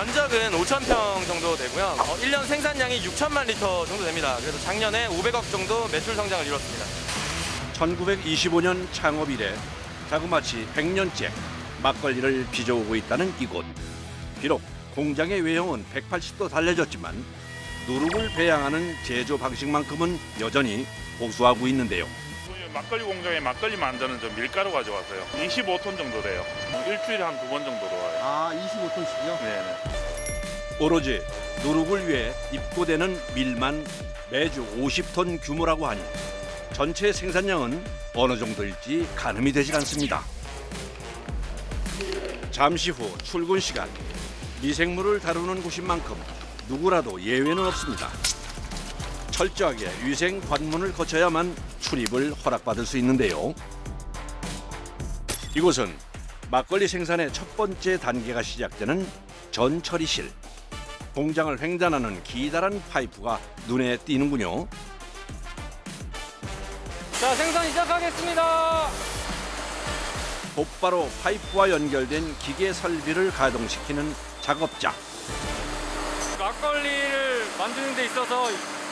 면적은 5,000평 정도 되고요. 1년 생산량이 6천만 리터 정도 됩니다. 그래서 작년에 500억 정도 매출 성장을 이뤘습니다. 1925년 창업 이래 자그마치 100년째 막걸리를 빚어오고 있다는 이곳. 비록 공장의 외형은 180도 달라졌지만 누룩을 배양하는 제조 방식만큼은 여전히 고수하고 있는데요. 막걸리 공장에 막걸리 만드는 저 밀가루 가져왔어요. 25톤 정도 돼요. 일주일에 한 2번 정도 와요. 아, 25톤씩이요? 네네. 오로지 누룩을 위해 입고되는 밀만 매주 50톤 규모라고 하니 전체 생산량은 어느 정도일지 가늠이 되지 않습니다. 잠시 후 출근 시간. 미생물을 다루는 곳인 만큼 누구라도 예외는 없습니다. 철저하게 위생 관문을 거쳐야만 출입을 허락받을 수 있는데요. 이곳은 막걸리 생산의 첫 번째 단계가 시작되는 전처리실. 공장을 횡단하는 기다란 파이프가 눈에 띄는군요. 자, 생산 시작하겠습니다. 곧바로 파이프와 연결된 기계 설비를 가동시키는 작업자. 막걸리를 만드는 데 있어서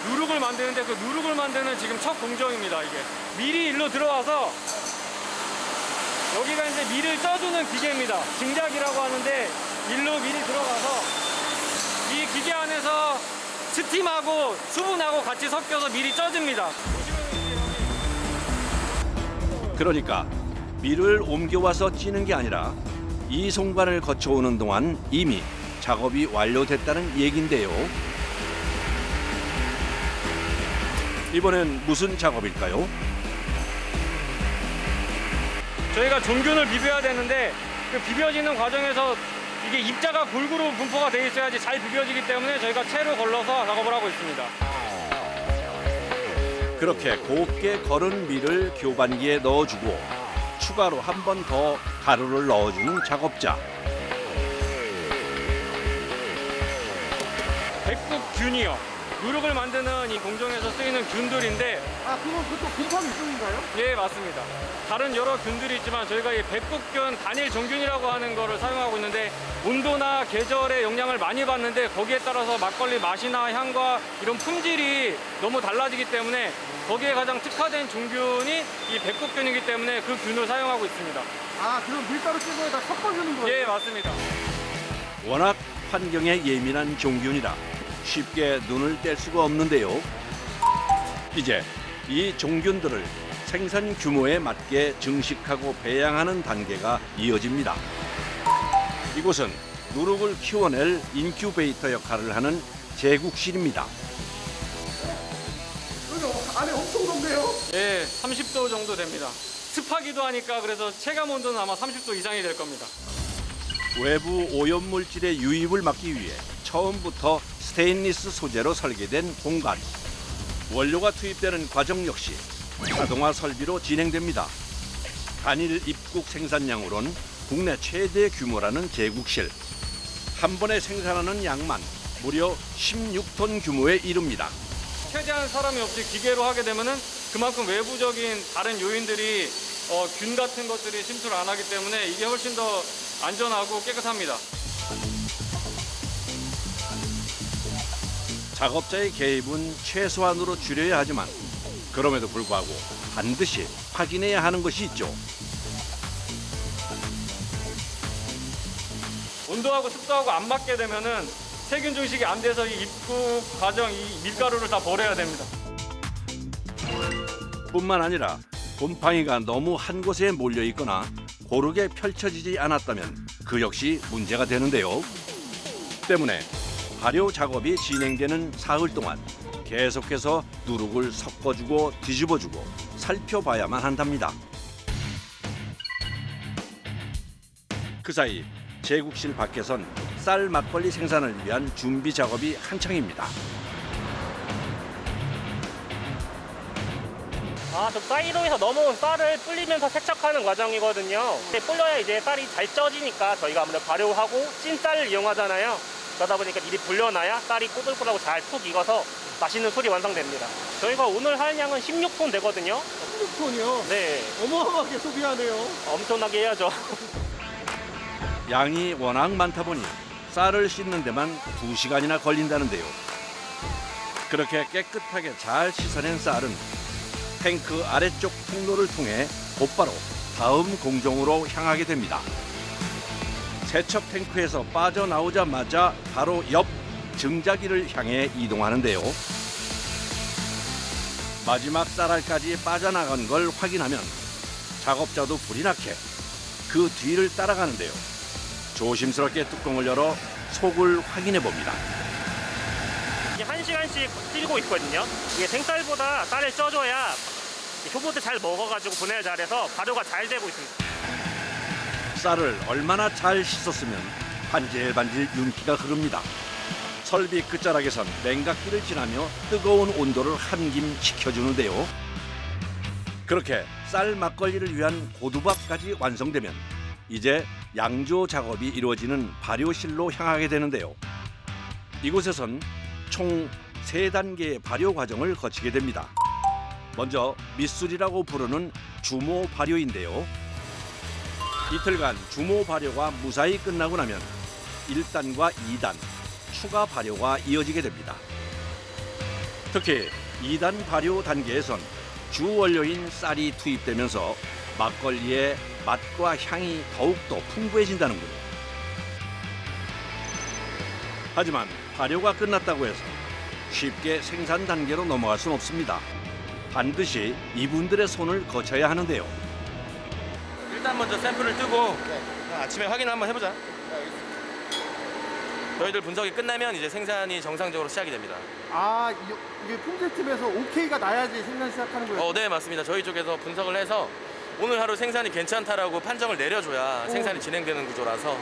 누룩을 만드는데 그 누룩을 만드는 지금 첫 공정입니다. 이게 밀이 일로 들어와서 여기가 이제 밀을 쪄주는 기계입니다. 증작이라고 하는데 일로 밀이 들어가서 이 기계 안에서 스팀하고 수분하고 같이 섞여서 밀이 쪄집니다. 그러니까 밀을 옮겨와서 찌는 게 아니라 이 송관을 거쳐오는 동안 이미 작업이 완료됐다는 얘긴데요. 이번엔 무슨 작업일까요? 저희가 종균을 비벼야 되는데 그 비벼지는 과정에서 이게 입자가 골고루 분포가 돼 있어야지 잘 비벼지기 때문에 저희가 채로 걸러서 작업을 하고 있습니다. 그렇게 곱게 걸은 밀을 교반기에 넣어주고 추가로 한 번 더 가루를 넣어주는 작업자. 백국균이요. 누룩을 만드는 이 공정에서 쓰이는 균들인데 아, 그것도 곰팡이 쪽인가요? 예, 맞습니다. 다른 여러 균들이 있지만 저희가 이 백국균 단일 종균이라고 하는 거를 사용하고 있는데 온도나 계절의 영향을 많이 받는데 거기에 따라서 막걸리 맛이나 향과 이런 품질이 너무 달라지기 때문에 거기에 가장 특화된 종균이 이 백국균이기 때문에 그 균을 사용하고 있습니다. 아, 그럼 밀가루 찌고에다 섞어주는 거예요? 예, 맞습니다. 워낙 환경에 예민한 종균이라 쉽게 눈을 뗄 수가 없는데요. 이제 이 종균들을 생산 규모에 맞게 증식하고 배양하는 단계가 이어집니다. 이곳은 누룩을 키워낼 인큐베이터 역할을 하는 제국실입니다. 여기 안에 엄청 덥네요. 예, 30도 정도 됩니다. 습하기도 하니까 그래서 체감 온도는 아마 30도 이상이 될 겁니다. 외부 오염물질의 유입을 막기 위해 처음부터 스테인리스 소재로 설계된 공간. 원료가 투입되는 과정 역시 자동화 설비로 진행됩니다. 단일 입국 생산량으론 국내 최대 규모라는 제국실. 한 번에 생산하는 양만 무려 16톤 규모에 이릅니다. 최대한 사람이 없이 기계로 하게 되면은 그만큼 외부적인 다른 요인들이 균 같은 것들이 침투를 안 하기 때문에 이게 훨씬 더 안전하고 깨끗합니다. 작업자의 개입은 최소한으로 줄여야 하지만 그럼에도 불구하고 반드시 확인해야 하는 것이 있죠. 온도하고 습도하고 안 맞게 되면은 세균 증식이 안 돼서 이 입국 과정 이 밀가루를 다 버려야 됩니다. 뿐만 아니라 곰팡이가 너무 한 곳에 몰려 있거나 고르게 펼쳐지지 않았다면 그 역시 문제가 되는데요. 때문에 발효 작업이 진행되는 사흘 동안 계속해서 누룩을 섞어주고 뒤집어주고 살펴봐야만 한답니다. 그 사이 제국실 밖에선 쌀 막걸리 생산을 위한 준비 작업이 한창입니다. 저 사이로에서 넘어온 쌀을 불리면서 세척하는 과정이거든요. 불려야 이제 쌀이 잘 쪄지니까 저희가 아무래도 발효하고 찐 쌀을 이용하잖아요. 그러다 보니까 미리 불려놔야 쌀이 꼬들꼬들하고 잘 푹 익어서 맛있는 술이 완성됩니다. 저희가 오늘 할 양은 16톤 되거든요. 16톤이요? 네, 어마어마하게 소비하네요. 엄청나게 해야죠. 양이 워낙 많다 보니 쌀을 씻는 데만 2시간이나 걸린다는데요. 그렇게 깨끗하게 잘 씻어낸 쌀은 탱크 아래쪽 통로를 통해 곧바로 다음 공정으로 향하게 됩니다. 세척 탱크에서 빠져나오자마자 바로 옆 증자기를 향해 이동하는데요. 마지막 쌀알까지 빠져나간 걸 확인하면 작업자도 불이 나게 그 뒤를 따라가는데요. 조심스럽게 뚜껑을 열어 속을 확인해 봅니다. 이게 1시간씩 찌고 있거든요. 이게 생쌀보다 쌀을 쪄줘야 효모도 잘 먹어가지고 분해를 잘해서 발효가 잘 되고 있습니다. 쌀을 얼마나 잘 씻었으면 반질반질 윤기가 흐릅니다. 설비 끝자락에선 냉각기를 지나며 뜨거운 온도를 한김 식혀주는데요. 그렇게 쌀 막걸리를 위한 고두밥까지 완성되면 이제 양조 작업이 이루어지는 발효실로 향하게 되는데요. 이곳에선 총 3단계의 발효 과정을 거치게 됩니다. 먼저 밑술이라고 부르는 주모 발효인데요. 이틀간 주모 발효가 무사히 끝나고 나면 1단과 2단 추가 발효가 이어지게 됩니다. 특히 2단 발효 단계에선 주 원료인 쌀이 투입되면서 막걸리의 맛과 향이 더욱더 풍부해진다는군요. 하지만 발효가 끝났다고 해서 쉽게 생산 단계로 넘어갈 수는 없습니다. 반드시 이분들의 손을 거쳐야 하는데요. 일단 먼저 샘플을 뜨고 아침에 확인 한번 해보자. 저희들 분석이 끝나면 이제 생산이 정상적으로 시작이 됩니다. 아, 이게 품질팀에서 오케이가 나야지 생산 시작하는 거예요? 네, 맞습니다. 저희 쪽에서 분석을 해서 오늘 하루 생산이 괜찮다라고 판정을 내려줘야 생산이 진행되는 구조라서.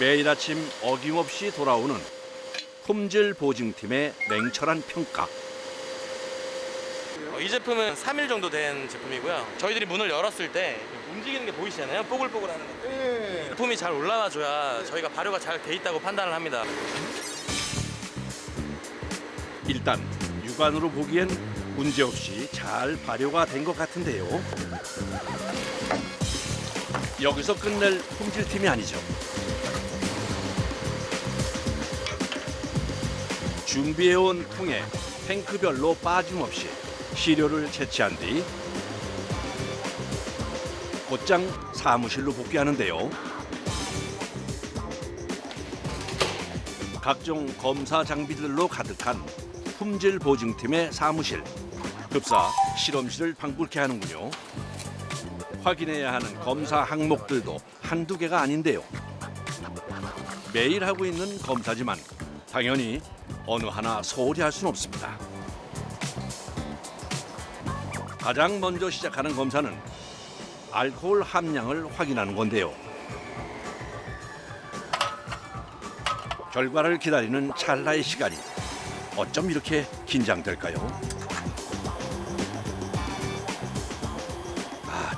매일 아침 어김없이 돌아오는 품질 보증팀의 냉철한 평가. 이 제품은 3일 정도 된 제품이고요. 저희들이 문을 열었을 때 움직이는 게 보이시잖아요. 뽀글뽀글하는 거. 예. 제품이 잘 올라와줘야 저희가 발효가 잘 돼 있다고 판단을 합니다. 일단 육안으로 보기엔 문제없이 잘 발효가 된 것 같은데요. 여기서 끝낼 품질팀이 아니죠. 준비해온 통에 탱크별로 빠짐없이 시료를 채취한 뒤 곧장 사무실로 복귀하는데요. 각종 검사 장비들로 가득한 품질 보증팀의 사무실. 급사 실험실을 방불케 하는군요. 확인해야 하는 검사 항목들도 한두 개가 아닌데요. 매일 하고 있는 검사지만 당연히 어느 하나 소홀히 할 수는 없습니다. 가장 먼저 시작하는 검사는 알코올 함량을 확인하는 건데요. 결과를 기다리는 찰나의 시간이 어쩜 이렇게 긴장될까요?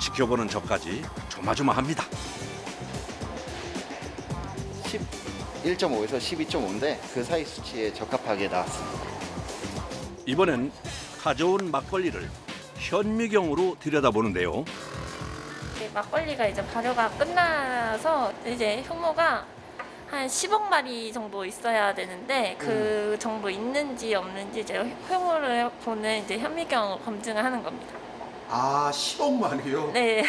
지켜보는 저까지 조마조마합니다. 11.5에서 12.5인데 그 사이 수치에 적합하게 나왔습니다. 이번엔 가져온 막걸리를 현미경으로 들여다보는데요. 막걸리가 이제 발효가 끝나서 이제 효모가 한 10억 마리 정도 있어야 되는데 그 정도 있는지 없는지 이제 효모를 보는 이제 현미경 검증을 하는 겁니다. 아, 10억만이요? 네.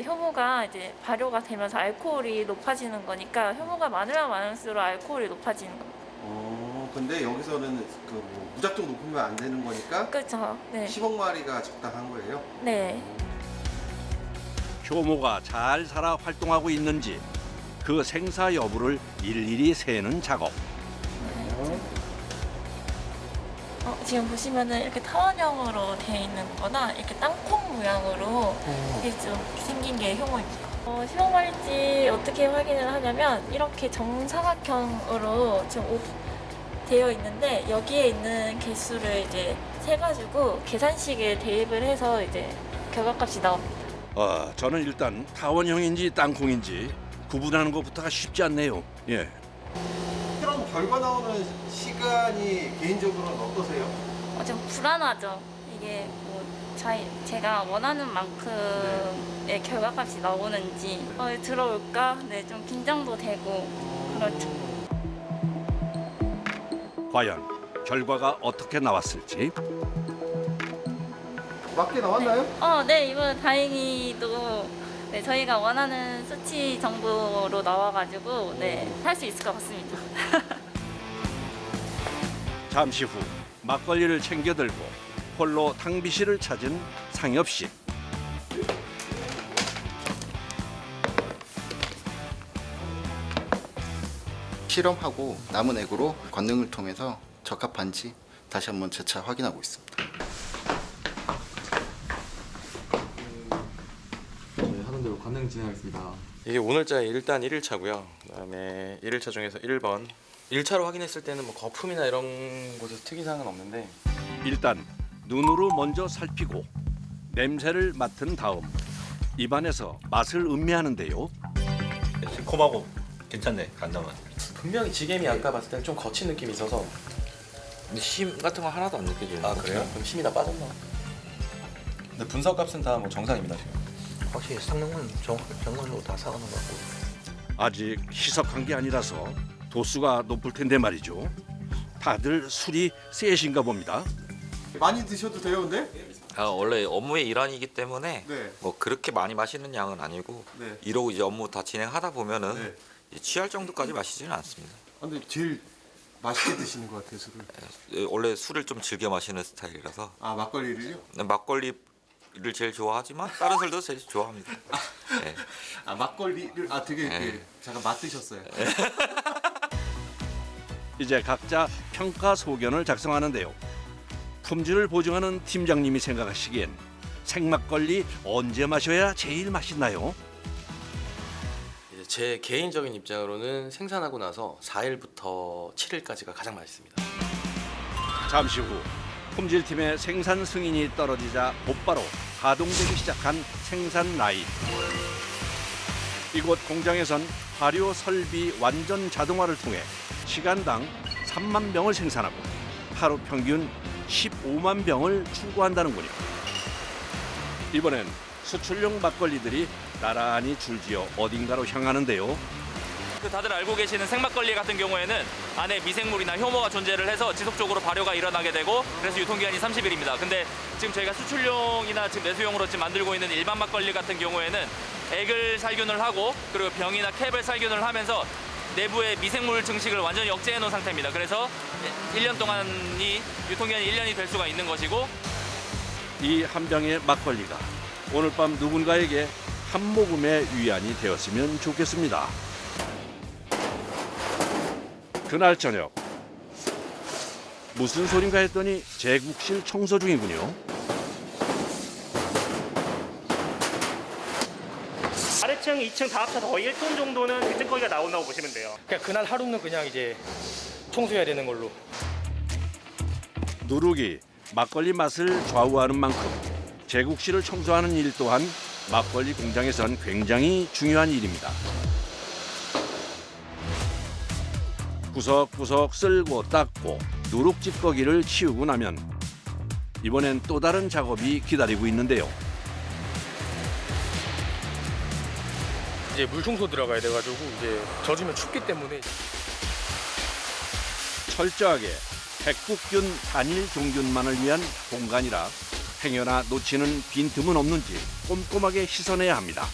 효모가 이제 발효가 되면서 알코올이 높아지는 거니까 효모가 많으면 많을수록 알코올이 높아지는 겁니다. 근데 여기서는 뭐 무작정 높으면 안 되는 거니까 그렇죠. 네. 10억 마리가 적당한 거예요? 네. 효모가 잘 살아 활동하고 있는지 그 생사 여부를 일일이 세는 작업. 지금 보시면은 이렇게 타원형으로 되어 있는 거나 이렇게 땅콩 모양으로 이렇게 좀 생긴 게 효모입니다. 시범 말인지 어떻게 확인을 하냐면 이렇게 정사각형으로 지금 되어 있는데 여기에 있는 개수를 이제 세가지고 계산식에 대입을 해서 이제 결과값이 나옵니다. 저는 일단 타원형인지 땅콩인지 구분하는 것부터가 쉽지 않네요. 예. 그럼 결과 나오는 시간이 개인적으로는 어떠세요? 좀 불안하죠. 이게 뭐 제가 원하는 만큼의 결과값이 나오는지 들어올까? 네, 좀 긴장도 되고 그렇죠. 과연 결과가 어떻게 나왔을지. 맞게 나왔나요? 네, 이번 다행히도 네, 저희가 원하는 수치 정도로 나와가지고 네, 할 수 있을 것 같습니다. 잠시 후 막걸리를 챙겨 들고 홀로 탕비실을 찾은 상엽 씨. 실험하고 남은 액으로 권능을 통해서 적합한지 다시 한번 재차 확인하고 있습니다. 네, 하는 대로 관능 진행하겠습니다. 이게 오늘자 일단 1일차고요. 그다음에 1일차 중에서 1번 1차로 확인했을 때는 뭐 거품이나 이런 곳에서 특이사항은 없는데 일단 눈으로 먼저 살피고 냄새를 맡은 다음 입안에서 맛을 음미하는데요. 새콤하고 괜찮네, 간장은. 분명히 지겜이 아까 봤을 때는 좀 거친 느낌이 있어서 근데 심 같은 거 하나도 안 느껴지는. 아 그래요? 그럼 심이 다 빠졌나? 근데 분석값은 다 뭐 정상입니다 지금. 확실히 상능은 정말로 다 사가는 것 같고. 아직 희석한 게 아니라서 도수가 높을 텐데 말이죠. 다들 술이 세신가 봅니다. 많이 드셔도 돼요, 근데? 원래 업무의 일환이기 때문에 네. 뭐 그렇게 많이 마시는 양은 아니고 네. 이러고 이제 업무 다 진행하다 보면은 네. 이제 취할 정도까지 마시지는 않습니다. 근데 제일 맛있게 드시는 것 같아요, 술을. 원래 술을 좀 즐겨 마시는 스타일이라서 아, 막걸리를요? 막걸리를 제일 좋아하지만 다른 술도 제일 좋아합니다. 네. 아, 막걸리를 되게 네. 잠깐 맛드셨어요. 이제 각자 평가 소견을 작성하는데요. 품질을 보증하는 팀장님이 생각하시기엔 생막걸리 언제 마셔야 제일 맛있나요? 이제 제 개인적인 입장으로는 생산하고 나서 4일부터 7일까지가 가장 맛있습니다. 잠시 후 품질팀의 생산 승인이 떨어지자 곧바로 가동되기 시작한 생산 라인. 이곳 공장에선 발효 설비 완전 자동화를 통해 시간당 3만 병을 생산하고 하루 평균 15만 병을 추구한다는군요. 이번엔 수출용 막걸리들이 나란히 줄지어 어딘가로 향하는데요. 다들 알고 계시는 생막걸리 같은 경우에는 안에 미생물이나 효모가 존재를 해서 지속적으로 발효가 일어나게 되고 그래서 유통기한이 30일입니다. 근데 지금 저희가 수출용이나 지금 내수용으로 지금 만들고 있는 일반 막걸리 같은 경우에는 액을 살균을 하고 그리고 병이나 캡을 살균을 하면서 내부의 미생물 증식을 완전히 억제해 놓은 상태입니다. 그래서 1년 동안이 유통기한이 1년이 될 수가 있는 것이고 이 한 병의 막걸리가 오늘 밤 누군가에게 한 모금의 위안이 되었으면 좋겠습니다. 그날 저녁 무슨 소린가 했더니 제국실 청소 중이군요. 아래층, 2층 다 합쳐서 거의 1톤 정도는 대책거리가 나온다고 보시면 돼요. 그냥 그날 하루는 그냥 이제 청소해야 되는 걸로. 누룩이 막걸리 맛을 좌우하는 만큼 제국실을 청소하는 일 또한 막걸리 공장에선 굉장히 중요한 일입니다. 구석구석 쓸고 닦고 누룩 찌꺼기를 치우고 나면 이번엔 또 다른 작업이 기다리고 있는데요. 이제 물 청소 들어가야 돼가지고 이제 젖으면 춥기 때문에 철저하게 백국균 단일 종균만을 위한 공간이라 행여나 놓치는 빈틈은 없는지 꼼꼼하게 씻어내야 합니다.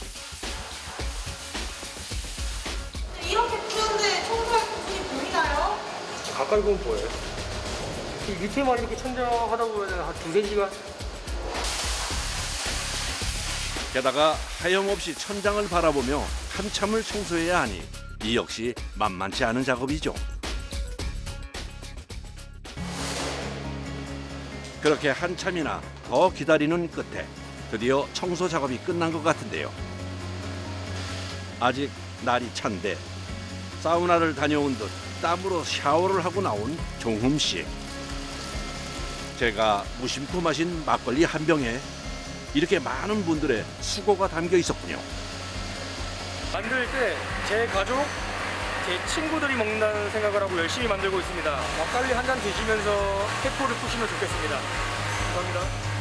이렇게 추운데 청소할 부분이 보이나요? 가까이 보면 보여요. 이 밑에만 이렇게 천장하다 보면 한 2-3시간. 게다가 하염없이 천장을 바라보며 한참을 청소해야 하니 이 역시 만만치 않은 작업이죠. 그렇게 한참이나 더 기다리는 끝에 드디어 청소 작업이 끝난 것 같은데요. 아직 날이 찬데 사우나를 다녀온 듯 땀으로 샤워를 하고 나온 종흠 씨. 제가 무심코 마신 막걸리 한 병에 이렇게 많은 분들의 수고가 담겨 있었군요. 만들 때 제 가족, 제 친구들이 먹는다는 생각을 하고 열심히 만들고 있습니다. 막걸리 한 잔 드시면서 세포를 푸시면 좋겠습니다. 감사합니다.